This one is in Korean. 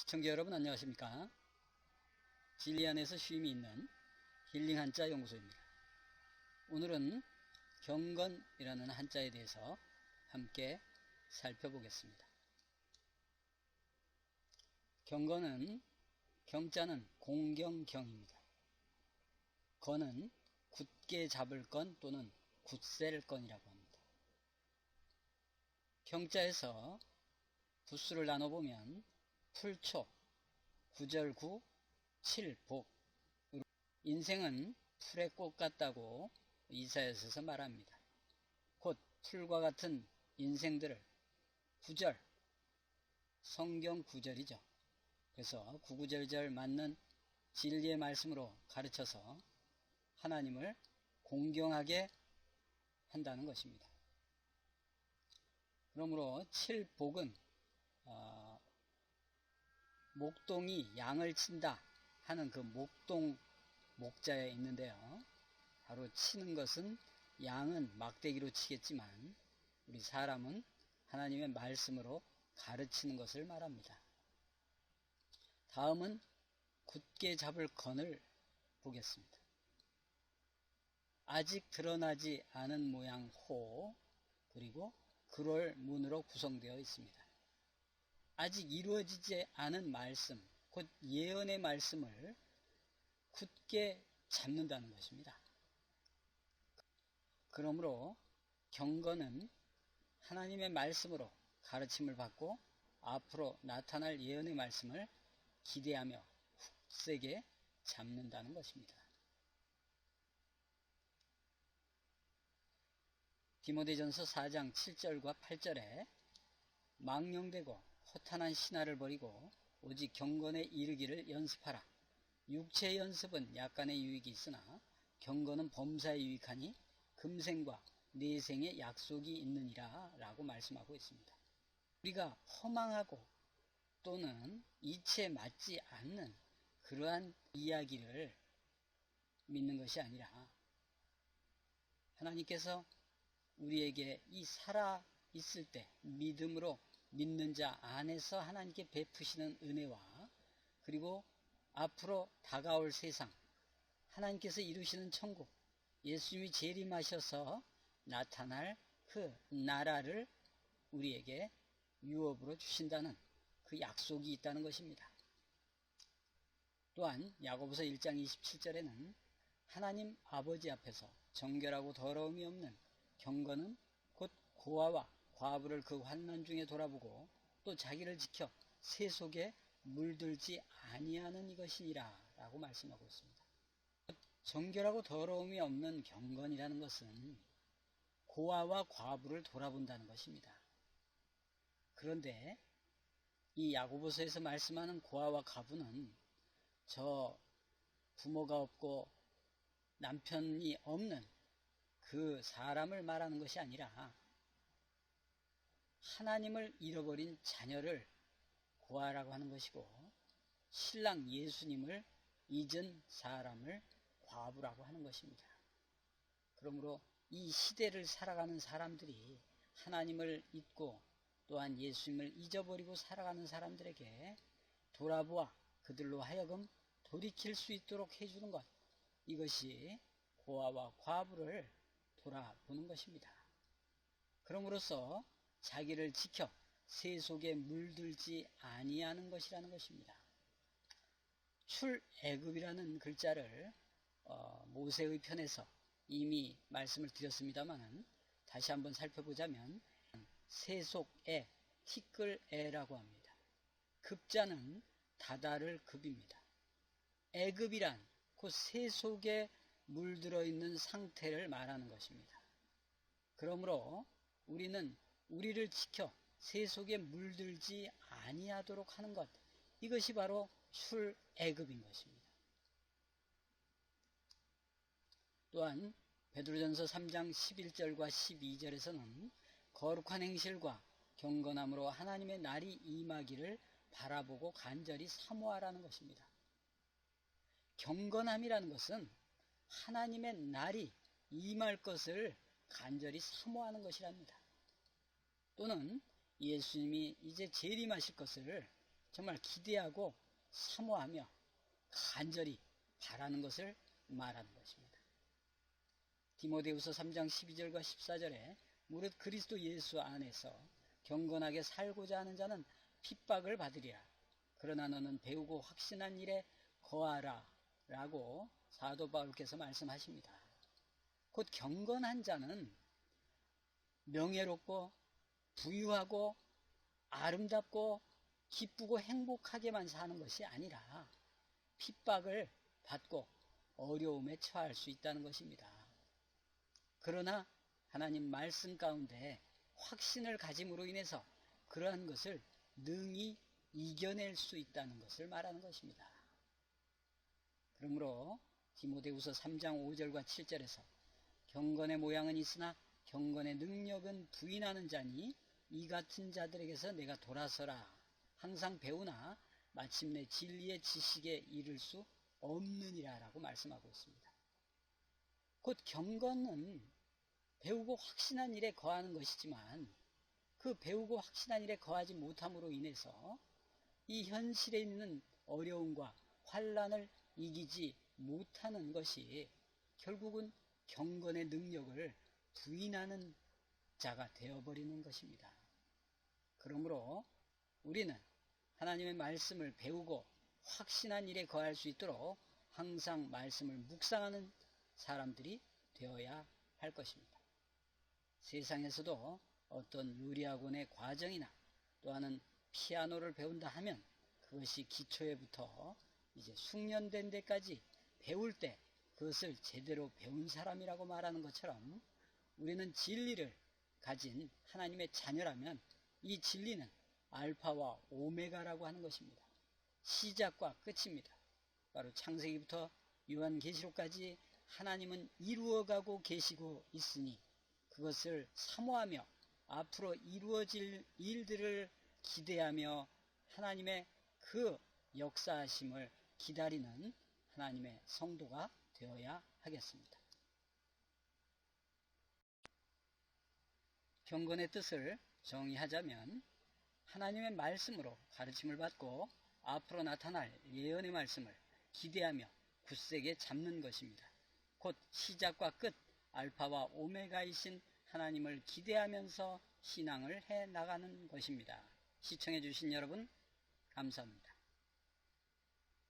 시청자 여러분 안녕하십니까? 진리 안에서 쉼이 있는 힐링 한자 연구소입니다. 오늘은 경건이라는 한자에 대해서 함께 살펴보겠습니다. 경건은 경자는 공경경입니다. 건은 굳게 잡을 건 또는 굳셀 건이라고 합니다. 경자에서 부수를 나눠보면 풀초, 구절구, 칠복. 인생은 풀의 꽃 같다고 이사야서에서 말합니다. 곧 풀과 같은 인생들을 구절, 성경 구절이죠. 그래서 구구절절 맞는 진리의 말씀으로 가르쳐서 하나님을 공경하게 한다는 것입니다. 그러므로 칠복은 목동이 양을 친다 하는 그 목동 목자에 있는데요. 바로 치는 것은 양은 막대기로 치겠지만 우리 사람은 하나님의 말씀으로 가르치는 것을 말합니다. 다음은 굳게 잡을 건을 보겠습니다. 아직 드러나지 않은 모양 호, 그리고 그럴 문으로 구성되어 있습니다. 아직 이루어지지 않은 말씀, 곧 예언의 말씀을 굳게 잡는다는 것입니다. 그러므로 경건은 하나님의 말씀으로 가르침을 받고 앞으로 나타날 예언의 말씀을 기대하며 굳세게 잡는다는 것입니다. 디모데전서 4장 7절과 8절에 망령되고 허탄한 신화를 버리고 오직 경건에 이르기를 연습하라. 육체의 연습은 약간의 유익이 있으나 경건은 범사에 유익하니 금생과 내생의 약속이 있느니라 라고 말씀하고 있습니다. 우리가 허망하고 또는 이치에 맞지 않는 그러한 이야기를 믿는 것이 아니라 하나님께서 우리에게 이 살아 있을 때 믿음으로 믿는 자 안에서 하나님께 베푸시는 은혜와 그리고 앞으로 다가올 세상, 하나님께서 이루시는 천국, 예수님이 재림하셔서 나타날 그 나라를 우리에게 유업으로 주신다는 그 약속이 있다는 것입니다. 또한 야고보서 1장 27절에는 하나님 아버지 앞에서 정결하고 더러움이 없는 경건은 곧 고아와 과부를 그 환난 중에 돌아보고 또 자기를 지켜 새 속에 물들지 아니하는 이것이니라 라고 말씀하고 있습니다. 정결하고 더러움이 없는 경건이라는 것은 고아와 과부를 돌아본다는 것입니다. 그런데 이 야고보서에서 말씀하는 고아와 과부는 저 부모가 없고 남편이 없는 그 사람을 말하는 것이 아니라 하나님을 잃어버린 자녀를 고아라고 하는 것이고 신랑 예수님을 잊은 사람을 과부라고 하는 것입니다. 그러므로 이 시대를 살아가는 사람들이 하나님을 잊고 또한 예수님을 잊어버리고 살아가는 사람들에게 돌아보아 그들로 하여금 돌이킬 수 있도록 해주는 것, 이것이 고아와 과부를 돌아보는 것입니다. 그럼으로써 자기를 지켜 새 속에 물들지 아니하는 것이라는 것입니다. 출애굽이라는 글자를 모세의 편에서 이미 말씀을 드렸습니다만 다시 한번 살펴보자면 세속애, 티끌애라고 합니다. 급자는 다다를 급입니다. 애급이란 그 새 속에 물들어 있는 상태를 말하는 것입니다. 그러므로 우리는 우리를 지켜 새 속에 물들지 아니하도록 하는 것, 이것이 바로 출애굽인 것입니다. 또한 베드로전서 3장 11절과 12절에서는 거룩한 행실과 경건함으로 하나님의 날이 임하기를 바라보고 간절히 사모하라는 것입니다. 경건함이라는 것은 하나님의 날이 임할 것을 간절히 사모하는 것이랍니다. 또는 예수님이 이제 재림하실 것을 정말 기대하고 사모하며 간절히 바라는 것을 말하는 것입니다. 디모데후서 3장 12절과 14절에 무릇 그리스도 예수 안에서 경건하게 살고자 하는 자는 핍박을 받으리라. 그러나 너는 배우고 확신한 일에 거하라 라고 사도 바울께서 말씀하십니다. 곧 경건한 자는 명예롭고 부유하고 아름답고 기쁘고 행복하게만 사는 것이 아니라 핍박을 받고 어려움에 처할 수 있다는 것입니다. 그러나 하나님 말씀 가운데 확신을 가짐으로 인해서 그러한 것을 능히 이겨낼 수 있다는 것을 말하는 것입니다. 그러므로 디모데후서 3장 5절과 7절에서 경건의 모양은 있으나 경건의 능력은 부인하는 자니 이 같은 자들에게서 내가 돌아서라. 항상 배우나 마침내 진리의 지식에 이를 수 없느니라 라고 말씀하고 있습니다. 곧 경건은 배우고 확신한 일에 거하는 것이지만 그 배우고 확신한 일에 거하지 못함으로 인해서 이 현실에 있는 어려움과 환난을 이기지 못하는 것이 결국은 경건의 능력을 부인하는 자가 되어버리는 것입니다. 그러므로 우리는 하나님의 말씀을 배우고 확신한 일에 거할 수 있도록 항상 말씀을 묵상하는 사람들이 되어야 할 것입니다. 세상에서도 어떤 요리학원의 과정이나 또는 피아노를 배운다 하면 그것이 기초에부터 이제 숙련된 데까지 배울 때 그것을 제대로 배운 사람이라고 말하는 것처럼 우리는 진리를 가진 하나님의 자녀라면 이 진리는 알파와 오메가라고 하는 것입니다. 시작과 끝입니다. 바로 창세기부터 요한계시록까지 하나님은 이루어가고 계시고 있으니 그것을 사모하며 앞으로 이루어질 일들을 기대하며 하나님의 그 역사하심을 기다리는 하나님의 성도가 되어야 하겠습니다. 경건의 뜻을 정의하자면 하나님의 말씀으로 가르침을 받고 앞으로 나타날 예언의 말씀을 기대하며 굳세게 잡는 것입니다. 곧 시작과 끝, 알파와 오메가이신 하나님을 기대하면서 신앙을 해 나가는 것입니다. 시청해 주신 여러분 감사합니다.